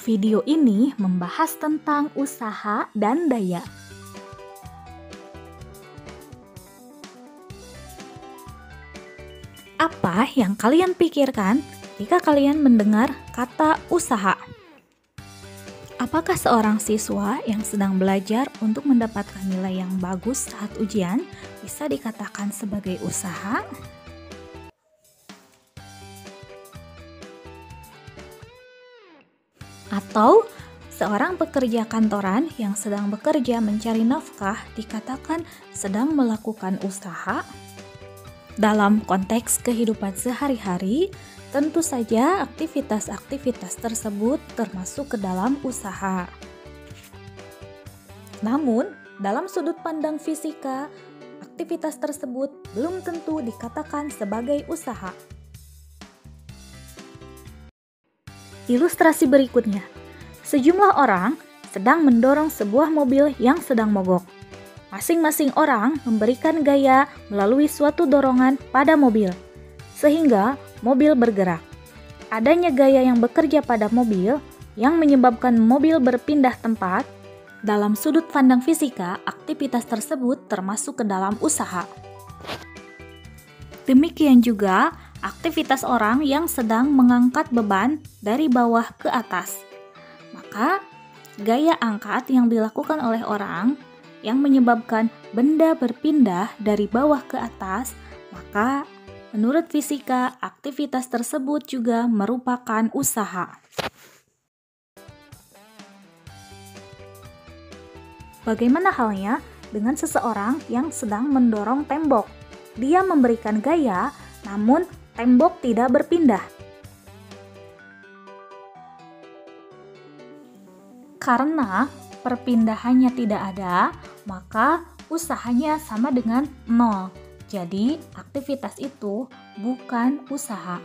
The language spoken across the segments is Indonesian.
Video ini membahas tentang usaha dan daya. Apa yang kalian pikirkan ketika kalian mendengar kata usaha? Apakah seorang siswa yang sedang belajar untuk mendapatkan nilai yang bagus saat ujian bisa dikatakan sebagai usaha? Atau seorang pekerja kantoran yang sedang bekerja mencari nafkah dikatakan sedang melakukan usaha? Dalam konteks kehidupan sehari-hari, tentu saja aktivitas-aktivitas tersebut termasuk ke dalam usaha. Namun, dalam sudut pandang fisika, aktivitas tersebut belum tentu dikatakan sebagai usaha. Ilustrasi berikutnya, sejumlah orang sedang mendorong sebuah mobil yang sedang mogok. Masing-masing orang memberikan gaya melalui suatu dorongan pada mobil, sehingga mobil bergerak. Adanya gaya yang bekerja pada mobil yang menyebabkan mobil berpindah tempat. Dalam sudut pandang fisika, aktivitas tersebut termasuk ke dalam usaha. Demikian juga aktivitas orang yang sedang mengangkat beban dari bawah ke atas. Maka, gaya angkat yang dilakukan oleh orang yang menyebabkan benda berpindah dari bawah ke atas, maka menurut fisika, aktivitas tersebut juga merupakan usaha. Bagaimana halnya dengan seseorang yang sedang mendorong tembok? Dia memberikan gaya, namun tembok tidak berpindah. Karena perpindahannya tidak ada, maka usahanya sama dengan nol. Jadi, aktivitas itu bukan usaha.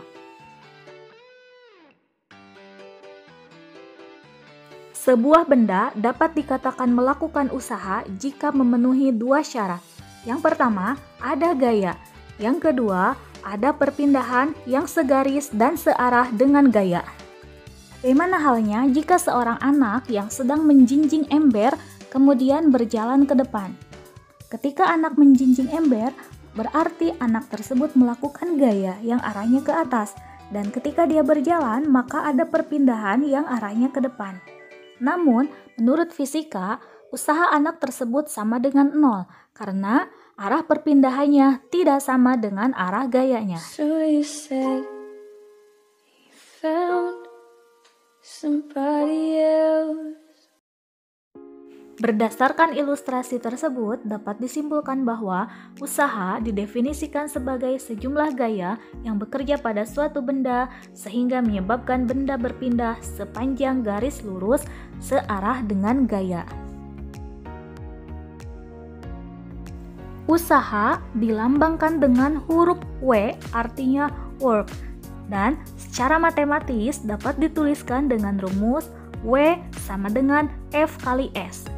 Sebuah benda dapat dikatakan melakukan usaha jika memenuhi dua syarat. Yang pertama, ada gaya. Yang kedua, ada perpindahan yang segaris dan searah dengan gaya. Bagaimana halnya jika seorang anak yang sedang menjinjing ember kemudian berjalan ke depan? Ketika anak menjinjing ember, berarti anak tersebut melakukan gaya yang arahnya ke atas, dan ketika dia berjalan, maka ada perpindahan yang arahnya ke depan. Namun, menurut fisika, usaha anak tersebut sama dengan nol, karena arah perpindahannya tidak sama dengan arah gayanya. So you said you found somebody else. Berdasarkan ilustrasi tersebut, dapat disimpulkan bahwa usaha didefinisikan sebagai sejumlah gaya yang bekerja pada suatu benda sehingga menyebabkan benda berpindah sepanjang garis lurus searah dengan gaya. Usaha dilambangkan dengan huruf W, artinya work, dan secara matematis dapat dituliskan dengan rumus W sama dengan F kali S,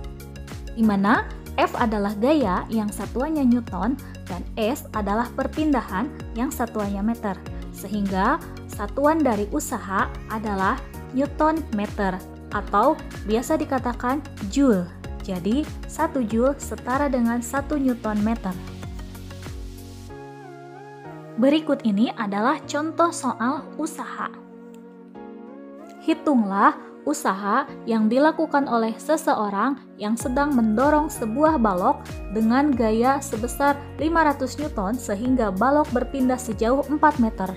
di mana F adalah gaya yang satuannya Newton dan S adalah perpindahan yang satuannya meter, sehingga satuan dari usaha adalah Newton meter atau biasa dikatakan Joule. Jadi 1 Joule setara dengan 1 Newton meter. Berikut ini adalah contoh soal usaha. Hitunglah usaha yang dilakukan oleh seseorang yang sedang mendorong sebuah balok dengan gaya sebesar 500 Newton sehingga balok berpindah sejauh 4 meter.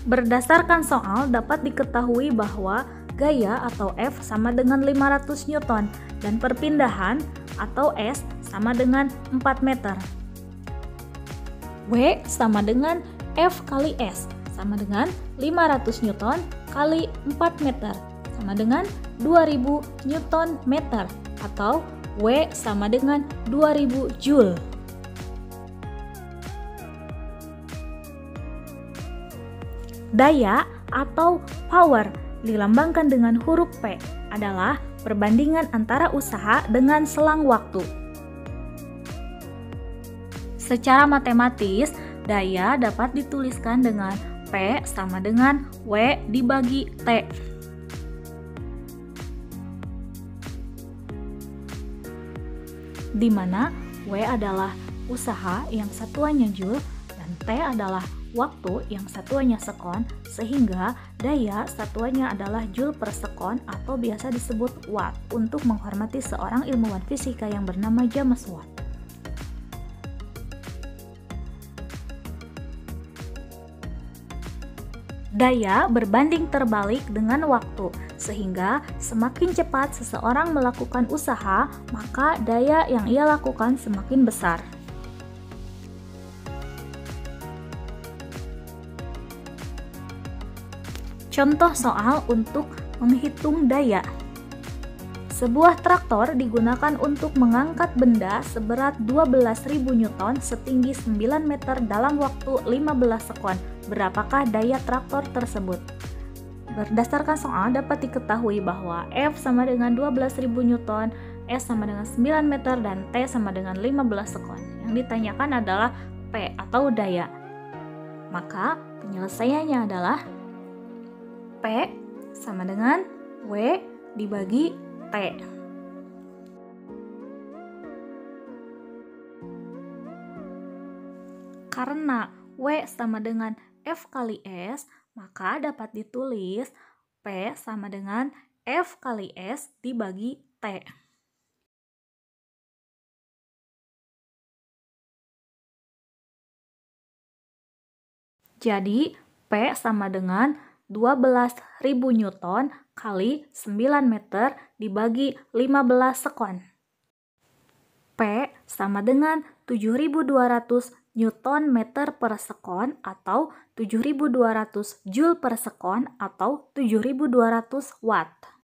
Berdasarkan soal dapat diketahui bahwa gaya atau F sama dengan 500 Newton dan perpindahan atau S sama dengan 4 meter. W sama dengan F kali S sama dengan 500 Newton kali 4 meter sama dengan 2000 Newton meter atau W sama dengan 2000 Joule. Daya atau power dilambangkan dengan huruf P adalah perbandingan antara usaha dengan selang waktu. Secara matematis, Daya dapat dituliskan dengan P sama dengan W dibagi T. Di mana W adalah usaha yang satuannya Joule dan T adalah waktu yang satuannya sekon, sehingga daya satuannya adalah Joule per sekon atau biasa disebut Watt untuk menghormati seorang ilmuwan fisika yang bernama James Watt. Daya berbanding terbalik dengan waktu, sehingga semakin cepat seseorang melakukan usaha, maka daya yang ia lakukan semakin besar. Contoh soal untuk menghitung daya. Sebuah traktor digunakan untuk mengangkat benda seberat 12.000 Newton setinggi 9 meter dalam waktu 15 sekon. Berapakah daya traktor tersebut? Berdasarkan soal dapat diketahui bahwa F sama dengan 12.000 Newton, S sama dengan 9 meter, dan T sama dengan 15 sekon. Yang ditanyakan adalah P atau daya. Maka penyelesaiannya adalah P sama dengan W dibagi T. Karena W sama dengan F kali S, maka dapat ditulis P sama dengan F kali S dibagi T. Jadi P sama dengan 12.000 Newton kali 9 meter dibagi 15 sekon. P sama dengan 7.200 Newton meter per sekon atau 7.200 Joule per sekon atau 7.200 Watt.